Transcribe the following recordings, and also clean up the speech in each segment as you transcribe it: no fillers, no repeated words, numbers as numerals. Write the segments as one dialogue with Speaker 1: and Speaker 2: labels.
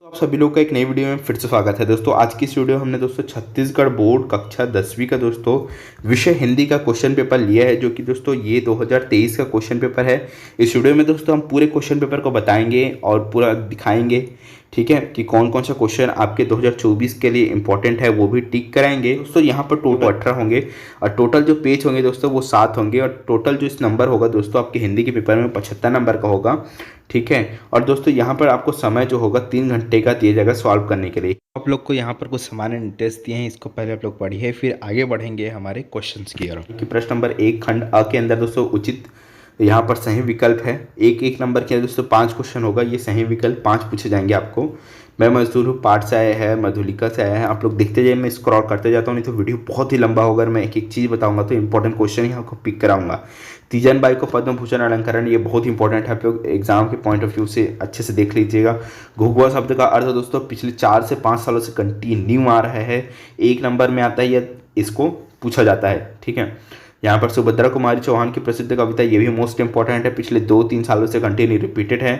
Speaker 1: आप सभी लोग का एक नई वीडियो में फिर से स्वागत है दोस्तों। आज की इस वीडियो हमने दोस्तों छत्तीसगढ़ बोर्ड कक्षा 10वीं का दोस्तों विषय हिंदी का क्वेश्चन पेपर लिया है, जो कि दोस्तों ये 2023 का क्वेश्चन पेपर है। इस वीडियो में दोस्तों हम पूरे क्वेश्चन पेपर को बताएंगे और पूरा दिखाएंगे, ठीक है, कि कौन कौन सा क्वेश्चन आपके 2024 के लिए इंपॉर्टेंट है वो भी टिक कराएंगे दोस्तों। यहाँ पर टोटल 18 होंगे और टोटल जो पेज होंगे दोस्तों वो 7 होंगे और टोटल जो इस नंबर होगा दोस्तों आपके हिंदी के पेपर में 75 नंबर का होगा, ठीक है। और दोस्तों यहाँ पर आपको समय जो होगा 3 घंटे का दिया जाएगा सॉल्व करने के लिए। आप लोग को यहाँ पर कुछ सामान्य डिटेल्स दिए हैं, इसको पहले आप लोग पढ़िए, फिर आगे बढ़ेंगे हमारे क्वेश्चंस की ओर। प्रश्न नंबर 1 खंड अ के अंदर दोस्तों उचित यहाँ पर सही विकल्प है। एक नंबर के अंदर दोस्तों 5 क्वेश्चन होगा, ये सही विकल्प 5 पूछे जाएंगे आपको। मैं मजदूर हूँ पाठ से आया है, मधुलिका से आया है। आप लोग देखते जाइए, मैं स्क्रॉल करते जाता हूँ, नहीं तो वीडियो बहुत ही लंबा होगा। मैं एक एक चीज़ बताऊंगा तो इंपॉर्टेंट क्वेश्चन ही आपको पिक कराऊंगा। तीजन बाई को पद्म भूषण अलंकरण, ये बहुत इंपॉर्टेंट है, आप लोग एग्जाम के पॉइंट ऑफ व्यू से अच्छे से देख लीजिएगा। घुघुआ शब्द का अर्थ दोस्तों पिछले 4 से 5 सालों से कंटिन्यू आ रहा है, 1 नंबर में आता है या इसको पूछा जाता है, ठीक है। यहाँ पर सुभद्रा कुमारी चौहान की प्रसिद्ध कविता, ये भी मोस्ट इंपॉर्टेंट है, पिछले 2-3 सालों से कंटिन्यू रिपीटेड है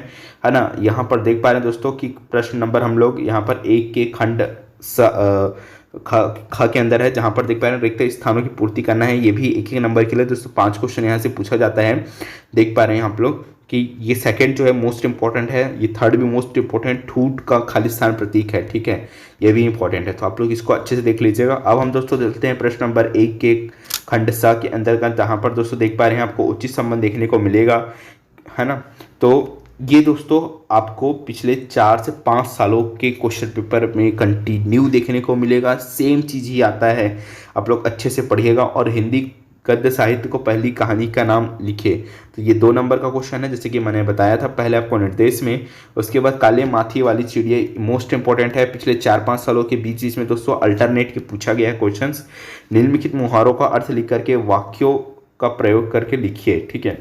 Speaker 1: ना। यहाँ पर देख पा रहे हैं दोस्तों कि प्रश्न नंबर हम लोग यहाँ पर 1 के खंड ख के अंदर है, जहाँ पर देख पा रहे हैं रिक्त स्थानों की पूर्ति करना है। ये भी एक नंबर के लिए दोस्तों 5 क्वेश्चन यहाँ से पूछा जाता है। देख पा रहे हैं आप लोग कि ये सेकंड जो है मोस्ट इंपॉर्टेंट है, ये थर्ड भी मोस्ट इंपॉर्टेंट, ठूठ का खालिस्तान प्रतीक है, ठीक है, ये भी इंपॉर्टेंट है, तो आप लोग इसको अच्छे से देख लीजिएगा। अब हम दोस्तों देखते हैं प्रश्न नंबर 1 के खंड सा के अंदर का, जहाँ पर दोस्तों देख पा रहे हैं आपको उचित संबंध देखने को मिलेगा, है ना। तो ये दोस्तों आपको पिछले 4 से 5 सालों के क्वेश्चन पेपर में कंटिन्यू देखने को मिलेगा, सेम चीज़ ही आता है। आप लोग अच्छे से पढ़िएगा और हिंदी गद्य साहित्य को पहली कहानी का नाम लिखिए। तो ये 2 नंबर का क्वेश्चन है, जैसे कि मैंने बताया था पहले आपको निर्देश में। उसके बाद काले माथी वाली चिड़िया मोस्ट इंपॉर्टेंट है, पिछले 4-5 सालों के बीच में दोस्तों अल्टरनेट के पूछा गया है क्वेश्चन। निम्नलिखित मुहावरों का अर्थ लिख करके वाक्यों का प्रयोग करके लिखिए, ठीक है।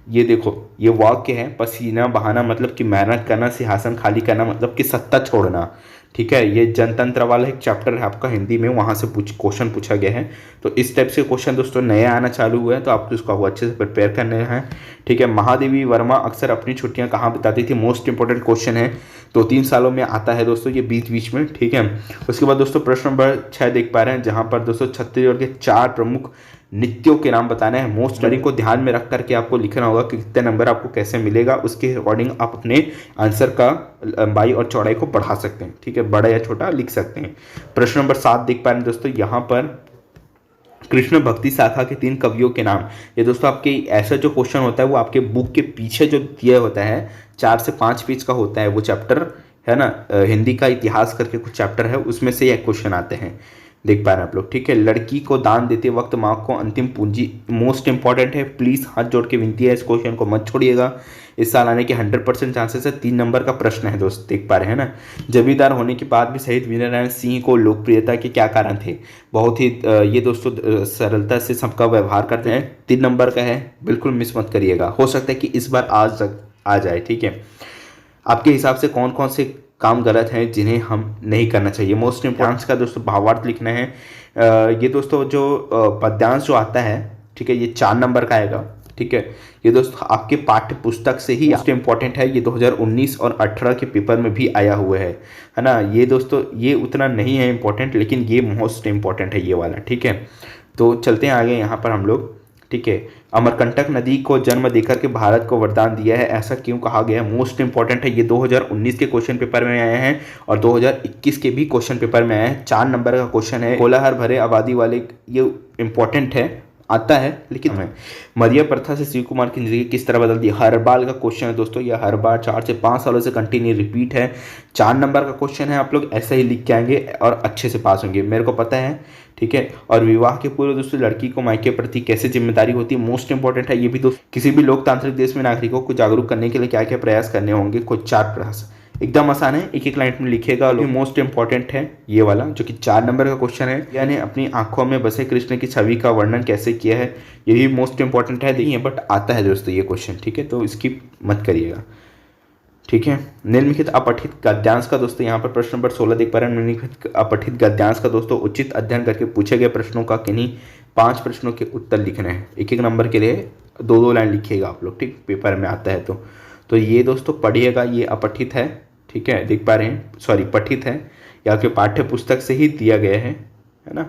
Speaker 1: ये देखो, ये वाक्य है, पसीना बहाना मतलब कि मेहनत करना, सिंहासन खाली करना मतलब कि सत्ता छोड़ना, ठीक है। ये जनतंत्र वाला एक चैप्टर है आपका हिंदी में, वहाँ से क्वेश्चन पूछा गया है। तो इस टाइप से क्वेश्चन दोस्तों नया आना चालू हुआ है, तो आपको इसको अच्छे से प्रिपेयर करने हैं, ठीक है। महादेवी वर्मा अक्सर अपनी छुट्टियां कहाँ बिताती थी, मोस्ट इंपॉर्टेंट क्वेश्चन है, 2-3 सालों में आता है दोस्तों ये बीच में, ठीक है। उसके बाद दोस्तों प्रश्न नंबर 6 देख पा रहे हैं, जहाँ पर दोस्तों छत्तीसगढ़ के 4 प्रमुख नृत्यों के नाम बताने हैं। मोस्ट नंबर को ध्यान में रख करके आपको लिखना होगा कि कितने नंबर आपको कैसे मिलेगा, उसके अकॉर्डिंग आप अपने आंसर का लंबाई और चौड़ाई को बढ़ा सकते हैं, ठीक है, बड़ा या छोटा लिख सकते हैं। प्रश्न नंबर 7 देख पा रहे हैं दोस्तों, यहाँ पर कृष्ण भक्ति शाखा के 3 कवियों के नाम। ये दोस्तों आपके ऐसा जो क्वेश्चन होता है वो आपके बुक के पीछे जो दिया होता है 4 से 5 पेज का होता है वो चैप्टर, है ना, हिंदी का इतिहास करके कुछ चैप्टर है, उसमें से यह क्वेश्चन आते हैं, देख पा रहे हैं आप लोग, ठीक है। लड़की को दान देते वक्त माँ को अंतिम पूंजी मोस्ट इंपॉर्टेंट है, प्लीज़ हाथ जोड़ के विनती है, इस क्वेश्चन को मत छोड़िएगा, इस साल आने के 100% चांसेस है। 3 नंबर का प्रश्न है दोस्त, देख पा रहे हैं ना। जमींदार होने के बाद भी शहीद वीरनारायण सिंह को लोकप्रियता के क्या कारण थे, बहुत ही ये दोस्तों सरलता से सबका व्यवहार करते हैं। 3 नंबर का है, बिल्कुल मिस मत करिएगा, हो सकता है कि इस बार आज तक आ जाए, ठीक है। आपके हिसाब से कौन कौन से काम गलत हैं जिन्हें हम नहीं करना चाहिए। मोस्ट इंपॉर्टेंट का दोस्तों भावार्थ लिखना है। ये दोस्तों जो पद्यांश जो आता है, ठीक है, ये 4 नंबर का आएगा, ठीक है। ये दोस्तों आपके पाठ्य पुस्तक से ही मोस्ट इंपॉर्टेंट है, ये 2019 और 18 के पेपर में भी आया हुआ है ना। ये दोस्तों ये उतना नहीं है इंपॉर्टेंट, लेकिन ये मोस्ट इंपॉर्टेंट है ये वाला, ठीक है। तो चलते हैं आगे यहाँ पर हम लोग, ठीक है। अमरकंटक नदी को जन्म देकर के भारत को वरदान दिया है, ऐसा क्यों कहा गया है, मोस्ट इंपॉर्टेंट है, ये 2019 के क्वेश्चन पेपर में आए हैं और 2021 के भी क्वेश्चन पेपर में आए हैं। 4 नंबर का क्वेश्चन है, कोलाहल भरे आबादी वाले, ये इंपॉर्टेंट है, आता है, लेकिन हमें मरिया प्रथा से शिव कुमार की जिंदगी किस तरह बदल दी, हर बार का क्वेश्चन है दोस्तों, यह हर बार 4 से 5 सालों से कंटिन्यू रिपीट है। 4 नंबर का क्वेश्चन है, आप लोग ऐसा ही लिख के आएंगे और अच्छे से पास होंगे, मेरे को पता है, ठीक है। और विवाह के पूर्व दोस्तों लड़की को मायके प्रति कैसे जिम्मेदारी होती है, मोस्ट इंपॉर्टेंट है ये भी दोस्तों। किसी भी लोकतांत्रिक देश में नागरिकों को जागरूक करने के लिए क्या क्या प्रयास करने होंगे, कुछ 4 प्रयास, एकदम आसान है, एक लाइन में लिखेगा। मोस्ट इंपॉर्टेंट है ये वाला जो कि 4 नंबर का क्वेश्चन है, यानी अपनी आंखों में बसे कृष्ण की छवि का वर्णन कैसे किया है, ये भी मोस्ट इंपॉर्टेंट है, नहीं है बट आता है दोस्तों ये क्वेश्चन, ठीक है, तो इसकी मत करिएगा, ठीक है। निम्नलिखित अपठित गद्यांश का दोस्तों यहाँ पर प्रश्न नंबर 16 देख पा रहे हैं। निम्नलिखित अपठित गद्यांश का दोस्तों उचित अध्ययन करके पूछे गए प्रश्नों का किन्हीं 5 प्रश्नों के उत्तर लिखने हैं। एक नंबर के लिए 2-2 लाइन लिखिएगा आप लोग, ठीक, पेपर में आता है तो ये दोस्तों पढ़िएगा, ये अपठित है, ठीक है, देख पा रहे हैं, सॉरी पठित है, या आपके पाठ्य पुस्तक से ही दिया गया है ना।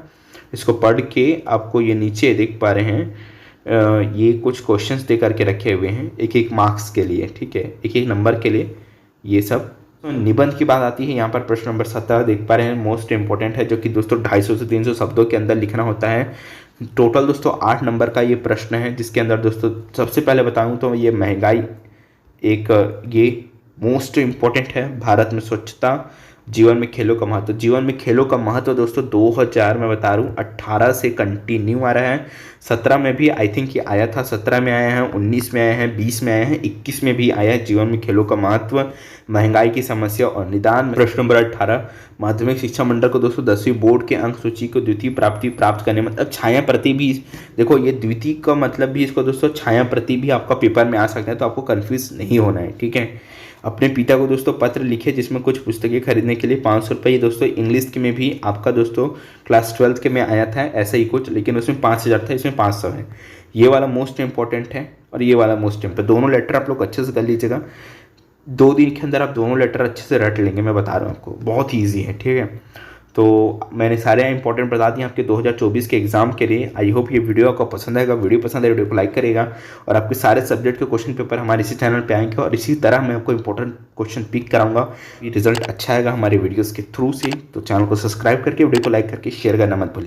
Speaker 1: इसको पढ़ के आपको ये नीचे देख पा रहे हैं ये कुछ क्वेश्चंस दे करके रखे हुए हैं एक एक मार्क्स के लिए, ठीक है, एक एक नंबर के लिए ये सब। तो निबंध की बात आती है यहाँ पर, प्रश्न नंबर 17 देख पा रहे हैं, मोस्ट इंपॉर्टेंट है, जो कि दोस्तों 250 से 300 शब्दों के अंदर लिखना होता है। टोटल दोस्तों 8 नंबर का ये प्रश्न है, जिसके अंदर दोस्तों सबसे पहले बताऊँ तो ये महंगाई एक ये मोस्ट इम्पोर्टेंट है। भारत में स्वच्छता, जीवन में खेलों का महत्व। जीवन में खेलों का महत्व दोस्तों 2000 में बता रहा हूँ 18 से कंटिन्यू आ रहा है। 17 में भी आई थिंक ये आया था, 17 में आया है, 19 में आया है, 20 में आया है, 21 में भी आया है। जीवन में खेलों का महत्व, महंगाई की समस्या और निदान। प्रश्न नंबर 18, माध्यमिक शिक्षा मंडल को दोस्तों 10वीं बोर्ड के अंक सूची को द्वितीय प्राप्त करने, मतलब छाया प्रति भी, देखो ये द्वितीय का मतलब भी इसको दोस्तों छाया प्रति भी आपका पेपर में आ सकता है, तो आपको कन्फ्यूज नहीं होना है, ठीक है। अपने पिता को दोस्तों पत्र लिखे जिसमें कुछ पुस्तकें खरीदने के लिए 500 रुपये। ये दोस्तों इंग्लिश के में भी आपका दोस्तों क्लास 12 के में आया था ऐसा ही कुछ, लेकिन उसमें 5000 था, इसमें 500 है। ये वाला मोस्ट इंपॉर्टेंट है और ये वाला मोस्ट इंपॉर्टेंट, दोनों लेटर आप लोग अच्छे से कर लीजिएगा। 2 दिन के अंदर आप दोनों लेटर अच्छे से रट लेंगे, मैं बता रहा हूँ आपको, बहुत ही ईजी है, ठीक है। तो मैंने सारे इंपॉर्टेंट बता दिए आपके 2024 के एग्जाम के लिए। आई होप ये वीडियो आपको पसंद आएगा। वीडियो पसंद है वीडियो को लाइक करेगा, और आपके सारे सब्जेक्ट के क्वेश्चन पेपर हमारे इसी चैनल पे आएंगे, और इसी तरह मैं आपको इंपॉर्टेंट क्वेश्चन पिक कराऊंगा। ये रिजल्ट अच्छा आएगा हमारे वीडियोज़ के थ्रू से, तो चैनल को सब्सक्राइब करके वीडियो को लाइक करके शेयर करना मत भूलिए।